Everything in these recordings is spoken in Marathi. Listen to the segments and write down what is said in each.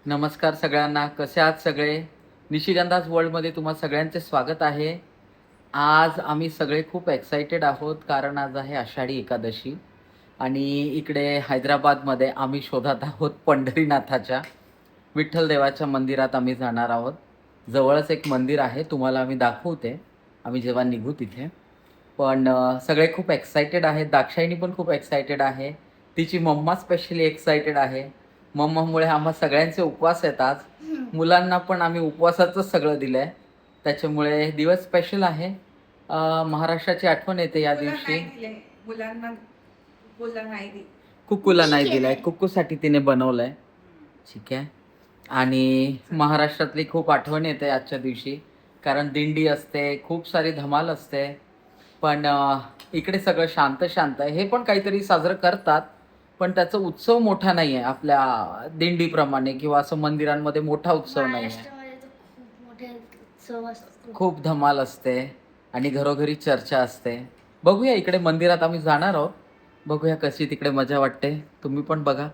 नमस्कार सगळ्यांना, कसे आहात सगळे? निशिगंधाज वर्ल्डमध्ये तुम्हा सगळ्यांचे स्वागत आहे. आज आम्ही सगळे खूप एक्सायटेड आहोत कारण आज आहे आषाढी एकादशी आणि इकडे हैदराबादमध्ये आम्ही शोधत आहोत पंढरीनाथाच्या विठ्ठल देवाच्या मंदिरात आम्ही जाणार आहोत. जवळच एक मंदिर आहे, तुम्हाला आम्ही दाखवते आम्ही जेव्हा निघू तिथे. पण सगळे खूप एक्सायटेड आहेत. दाक्षायणी पण खूप एक्सायटेड आहे, तिची मम्मा स्पेशली एक्सायटेड आहे. मम्मामुळे आम्हा सगळ्यांचे उपवास आहेत आज. मुलांना पण आम्ही उपवासाचंच सगळं दिलं आहे, त्याच्यामुळे दिवस स्पेशल आहे. महाराष्ट्राची आठवण येते या दिवशी. कुक्कूला नाही दिलंय, कुक्कूसाठी तिने बनवलंय. ठीक आहे. आणि महाराष्ट्रातली खूप आठवण येते आजच्या दिवशी, कारण दिंडी असते, खूप सारी धमाल असते. पण इकडे सगळं शांत शांत आहे. हे पण काहीतरी साजरं करतात, पण त्याचा उत्सव मोठा नाही आहे आपल्या दिंडीप्रमाणे किंवा असं मंदिरांमध्ये मोठा उत्सव नाही आहे. खूप धमाल असते आणि घरोघरी चर्चा असते. बघूया, इकडे मंदिरात आम्ही जाणार आहोत, बघूया कशी तिकडे मजा वाटते. तुम्ही पण बघा.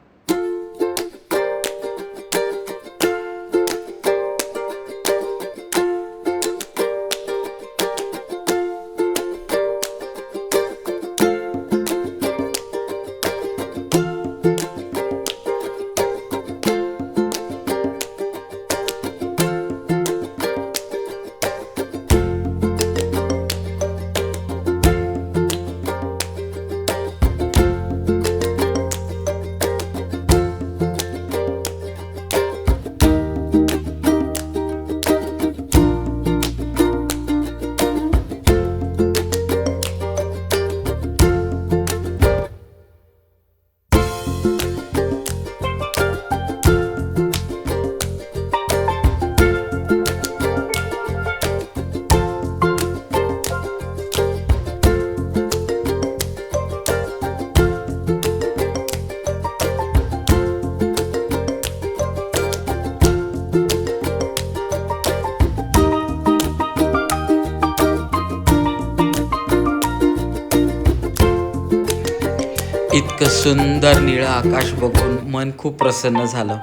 इतकं सुंदर निळं आकाश बघून मन खूप प्रसन्न झालं.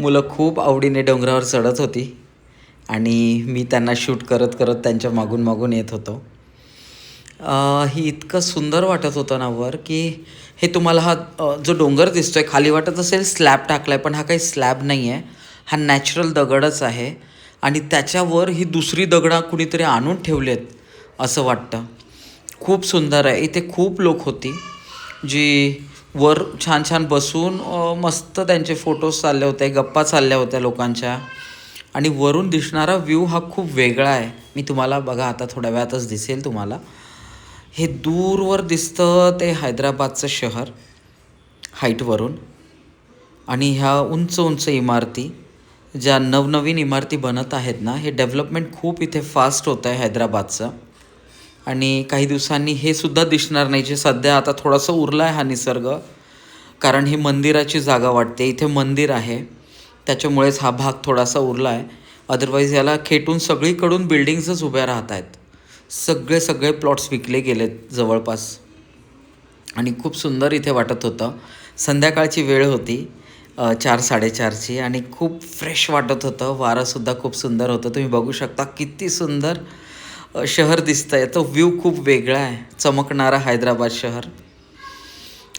मुलं खूप आवडीने डोंगरावर चढत होती आणि मी त्यांना शूट करत करत त्यांच्या मागून मागून येत होतो. ही इतकं सुंदर वाटत होतं ना वर, की हे तुम्हाला हा जो डोंगर दिसतोय खाली वाटत असेल स्लॅब टाकलाय, पण हा काही स्लॅब नाही आहे, हा नॅचरल दगडच आहे. आणि त्याच्यावर ही दुसरी दगडं कुणीतरी आणून ठेवलेत असं वाटतं. खूप सुंदर आहे. इथे खूप लोक होती जी वर छान छान बसून मस्त त्यांचे फोटोज चालले होते, गप्पा चालल्या होत्या लोकांच्या. आणि वरून दिसणारा व्ह्यू हा खूप वेगळा आहे. मी तुम्हाला बघा, आता थोड्या वेळातच दिसेल तुम्हाला. हे दूरवर दिसतं ते हैदराबादचं शहर हाईटवरून. आणि ह्या उंच उंच इमारती, ज्या नवनवीन इमारती बनत आहेत ना, हे डेव्हलपमेंट खूप इथे फास्ट होतं आहे हैदराबादचं. आणि काही दिवसांनी हे सुद्धा दिसणार नाही, जे सध्या आता थोडंसं उरलं आहे हा निसर्ग, कारण ही मंदिराची जागा वाटते. इथे मंदिर आहे त्याच्यामुळेच हा भाग थोडासा उरला आहे. अदरवाईज याला खेटून सगळीकडून बिल्डिंग्सच उभ्या राहत आहेत. सगळे प्लॉट्स विकले गेलेत जवळपास. आणि खूप सुंदर इथे वाटत होतं. संध्याकाळची वेळ होती, 4-4:30ची, आणि खूप फ्रेश वाटत होतं. वारंसुद्धा खूप सुंदर होतं. तुम्ही बघू शकता किती सुंदर शहर दिसतं आहे. तो व्ह्यू खूप वेगळा आहे, चमकणारा हैदराबाद शहर.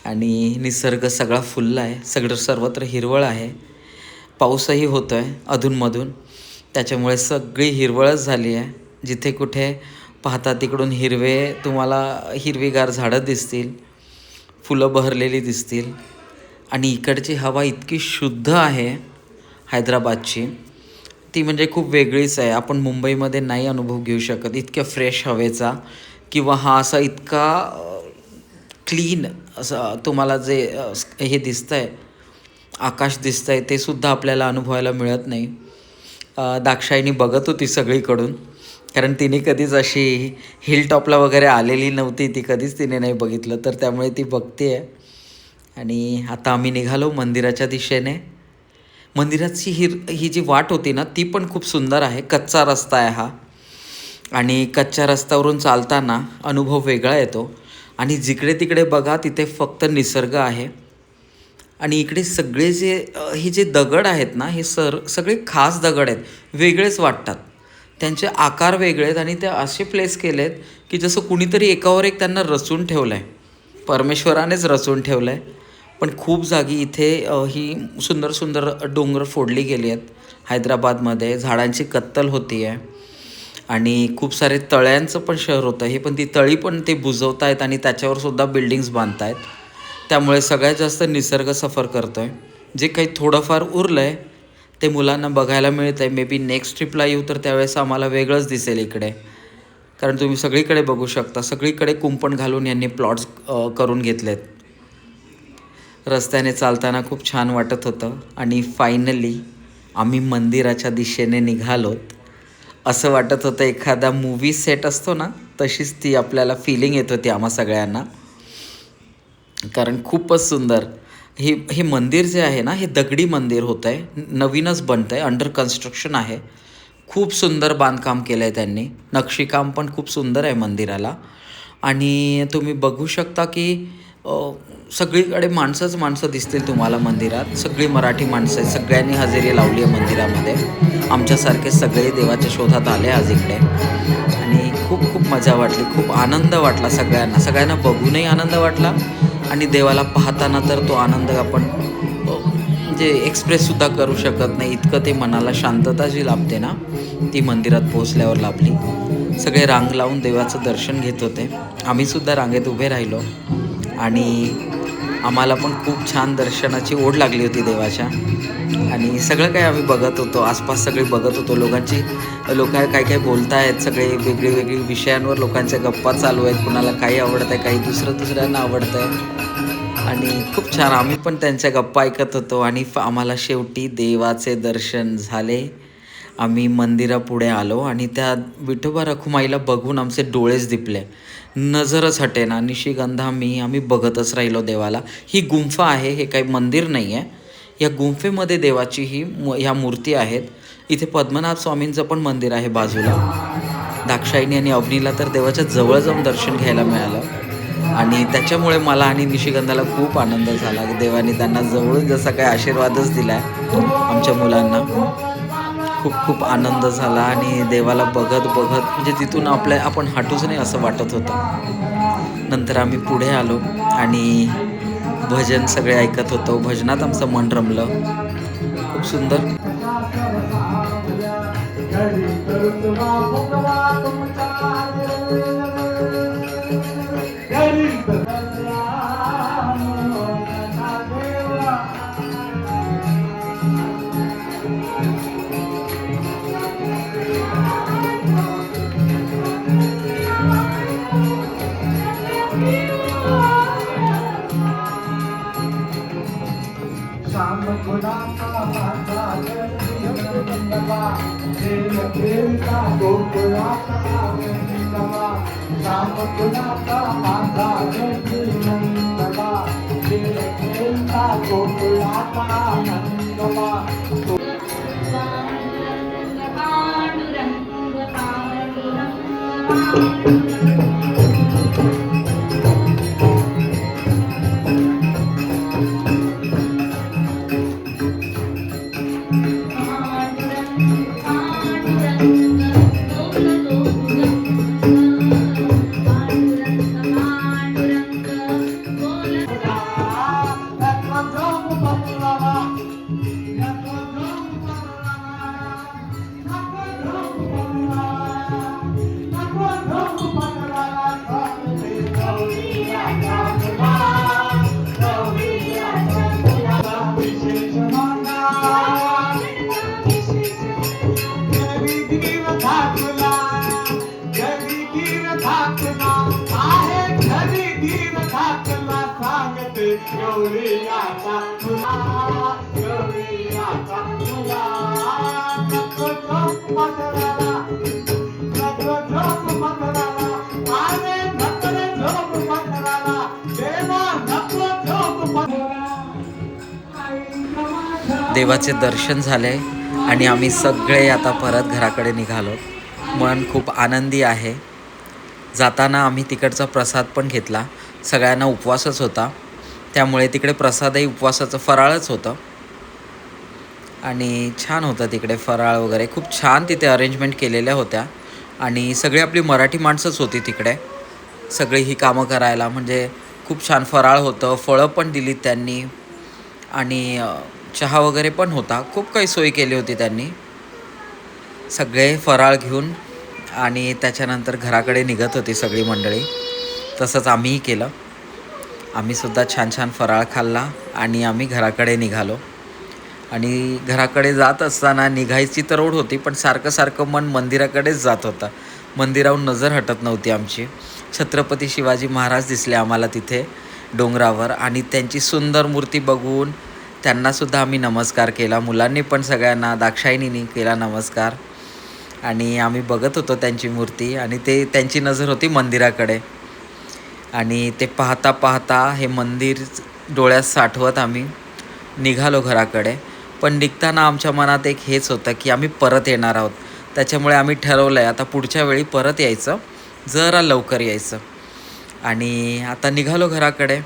आणि निसर्ग सगळा फुलला आहे, सर्वत्र हिरवळ आहे. पाऊसही होतो आहे अधूनमधून, त्याच्यामुळे सगळी हिरवळच झाली आहे. जिथे कुठे पाहता तिकडून तुम्हाला हिरवीगार झाडं दिसतील, फुलं बहरलेली दिसतील आणि इकडची हवा इतकी शुद्ध आहे हैदराबादची, ती म्हणजे खूप वेगळीच आहे. आपण मुंबईमध्ये नाही अनुभव घेऊ शकत इतक्या फ्रेश हवेचा, किंवा हा असा इतका क्लीन असं तुम्हाला जे हे दिसतं आहे, आकाश दिसतं आहे, ते सुद्धा आपल्याला अनुभवायला मिळत नाही. दाक्षायणी बघत होती सगळीकडून, कारण तिने कधीच अशी हिल टॉपला वगैरे आलेली नव्हती, ती कधीच तिने नाही बघितलं, तर त्यामुळे ती बघते आहे. आणि आता आम्ही निघालो मंदिराच्या दिशेने. मंदिराची ही जी वाट होती ना, ती पण खूप सुंदर आहे. कच्चा रस्ता आहे हा, आणि कच्च्या रस्त्यावरून चालताना अनुभव वेगळा येतो. आणि जिकडे तिकडे बघा तिथे फक्त निसर्ग आहे. आणि इकडे सगळे हे जे दगड आहेत ना, हे सगळे खास दगड आहेत, वेगळेच वाटतात. त्यांचे आकार वेगळे आहेत आणि ते असे प्लेस केले आहेत की जसं कुणीतरी एकावर एक त्यांना रचून ठेवलं आहे, परमेश्वरानेच रचून ठेवलं आहे. पण खूप जागी इथे ही सुंदर सुंदर डोंगर फोडली गेली आहेत. हैदराबादमध्ये झाडांची कत्तल होती आहे आणि खूप सारे तळ्यांचं पण शहर होतं हे, पण ती तळी पण ते बुजवत आहेत आणि त्याच्यावर सुद्धा बिल्डिंग्स बांधत आहेत. त्यामुळे सगळ्यात जास्त निसर्ग सफर करतो आहे. जे काही थोडंफार उरलं आहे ते मुलांना बघायला मिळतं आहे. मे बी नेक्स्ट ट्रिपला येऊ तर त्यावेळेस आम्हाला वेगळंच दिसेल इकडे, कारण तुम्ही सगळीकडे बघू शकता, सगळीकडे कुंपण घालून यांनी प्लॉट्स करून घेतलेत. रस्त्याने चालताना खूप छान वाटत होतं. आणि फायनली आम्ही मंदिराच्या दिशेने निघालोत. असं वाटत होतं एखादा मूवी सेट असतो ना, तशीच ती आपल्याला फिलिंग येत होती आम्हा सगळ्यांना, कारण खूपच सुंदर हे मंदिर जे आहे ना, हे दगडी मंदिर होतं आहे, नवीनच बनतं आहे, अंडर कन्स्ट्रक्शन आहे. खूप सुंदर बांधकाम केलं आहे त्यांनी, नक्षीकाम पण खूप सुंदर आहे मंदिराला. आणि तुम्ही बघू शकता की सगळीकडे माणसं दिसतील तुम्हाला मंदिरात. सगळी मराठी माणसं आहेत, सगळ्यांनी हजेरी लावली आहे मंदिरामध्ये. आमच्यासारखे सगळे देवाच्या शोधात आले आज इकडे. आणि खूप खूप मजा वाटली, खूप आनंद वाटला सगळ्यांना बघूनही आनंद वाटला, आणि देवाला पाहताना तर तो आनंद आपण म्हणजे एक्सप्रेससुद्धा करू शकत नाही, इतकं ते मनाला शांतता जी लाभते ना, ती मंदिरात पोहोचल्यावर लाभली. सगळे रांग लावून देवाचं दर्शन घेत होते, आम्हीसुद्धा रांगेत उभे राहिलो. आणि आम्हाला पण खूप छान दर्शनाची ओढ लागली होती देवाच्या. आणि सगळं काही आम्ही बघत होतो, आसपास सगळे बघत होतो. लोक काय बोलत आहेत, सगळे वेगळी विषयांवर लोकांच्या गप्पा चालू आहेत. कुणाला काही आवडतं आहे, काही दुसऱ्यांना आवडतं आहे. आणि खूप छान आम्ही पण त्यांच्या गप्पा ऐकत होतो. आणि आम्हाला शेवटी देवाचे दर्शन झाले. आम्ही मंदिरापुढे आलो आणि त्या विठोबा रखुमाईला बघून आमचे डोळेच दिपले, नजरच हटेना. निशिगंधा आम्ही बघतच राहिलो देवाला. ही गुंफा आहे, हे काही मंदिर नाही आहे. या गुंफेमध्ये देवाची ह्या मूर्ती आहेत. इथे पद्मनाभ स्वामींचं पण मंदिर आहे बाजूला. दाक्षायणी आणि अवनीला तर देवाच्या जवळ जाऊन दर्शन घ्यायला मिळालं, आणि त्याच्यामुळे मला आणि निशिगंधाला खूप आनंद झाला. देवाने त्यांना जवळून जसा काही आशीर्वादच दिला आहे आमच्या मुलांना. खूप खूप आनंद झाला. आणि देवाला बघत म्हणजे तिथून आपण हटूच नाही असं वाटत होतं. नंतर आम्ही पुढे आलो आणि भजन सगळे ऐकत होतो. भजनात आमचं मन रमलं, खूप सुंदर. देवाचे दर्शन झाले आणि आम्ही सगळे आता परत घराकडे निघालो. मन खूप आनंदी आहे. जाताना आम्ही तिकडचा प्रसाद पण घेतला. सगळ्यांना उपवासच होता, त्यामुळे तिकडे प्रसादही उपवासाचं फराळच होतं आणि छान होतं तिकडे फराळ वगैरे. खूप छान तिथे अरेंजमेंट केलेल्या होत्या आणि सगळी आपली मराठी माणसंच होती तिकडे, सगळी ही कामं करायला. म्हणजे खूप छान फराळ होतं, फळं पण दिलीत त्यांनी आणि चहा वगैरे पण होता. खूप काही सोय केली होती त्यांनी. सगळे फराळ घेऊन आणि त्याच्यानंतर घराकडे निघत होती सगळी मंडळी. तसंच आम्हीही केलं. आम्हीसुद्धा छान छान फराळ खाल्ला आणि आम्ही घराकडे निघालो. आणि घराकडे जात असताना निघायची तर ओढ होती, पण सारखं सारखं मन मंदिराकडेच जात होतं. मंदिराहून नजर हटत नव्हती आमची. छत्रपती शिवाजी महाराज दिसले आम्हाला तिथे डोंगरावर आणि त्यांची सुंदर मूर्ती बघून त्यांनासुद्धा आम्ही नमस्कार केला. मुलांनी पण सगळ्यांना, दाक्षायणींनी केला नमस्कार आणि आम्ही बघत होतो त्यांची मूर्ती आणि त्यांची नजर होती मंदिराकडे. आणि ते पाहता पाहता हे मंदिर डोळ्यात साठवत आम्ही निघालो घराकडे. पण निघताना आमच्या मनात एक हेच होतं की आम्ही परत येणार आहोत. त्याच्यामुळे आम्ही ठरवलं आहे आता पुढच्या वेळी परत यायचं, जरा लवकर यायचं. आणि आता निघालो घराकडे.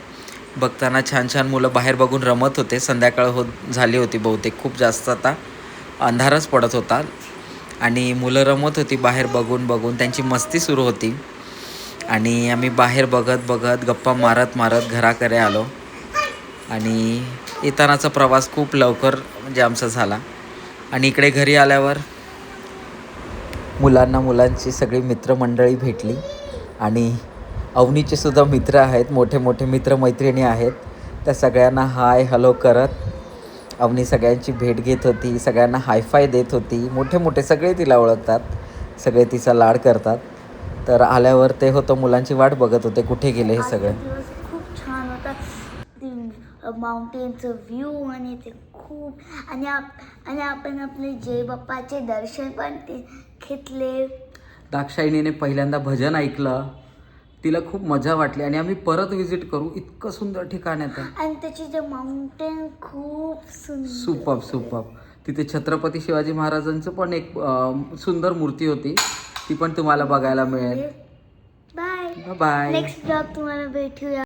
बघताना छान छान मुलं बाहेर बघून रमत होते. संध्याकाळ झाली होती बहुतेक, खूप जास्त आता अंधारच पडत होता आणि मुलं रमत होती बाहेर बघून बघून, त्यांची मस्ती सुरू होती. आणि आम्ही बाहेर बघत बघत गप्पा मारत मारत घराकडे आलो. आणि येतानाचा प्रवास खूप लवकर म्हणजे आमचा झाला. आणि इकडे घरी आल्यावर मुलांची सगळी मित्रमंडळी भेटली आणि अवनीचे सुद्धा मित्र आहेत, मोठे मोठे मित्रमैत्रिणी आहेत. त्या सगळ्यांना हाय हॅलो करत अवनी सगळ्यांची भेट घेत होती, सगळ्यांना हायफाय देत होती. मोठे मोठे सगळे तिला ओळखतात, सगळे तिचा लाड करतात. तर आल्यावर ते होतं, मुलांची वाट बघत होते कुठे गेले हे सगळे. खूप छान होता माउंटेनचं व्ह्यू आणि ते खूप आणि आपण आपले जय बाप्पाचे दर्शन पण ते घेतले. दाक्षायणीने पहिल्यांदा भजन ऐकलं, तिला खूप मजा वाटली आणि आम्ही परत व्हिजिट करू, इतकं सुंदर ठिकाण आहे. आणि त्याची जे माउंटेन खूप सुपर. तिथे छत्रपती शिवाजी महाराजांचं पण एक सुंदर मूर्ती होती, ती पण तुम्हाला बघायला मिळेल. Bye bye. नेक्स्ट ब्लॉग तुम्हाला भेटूया.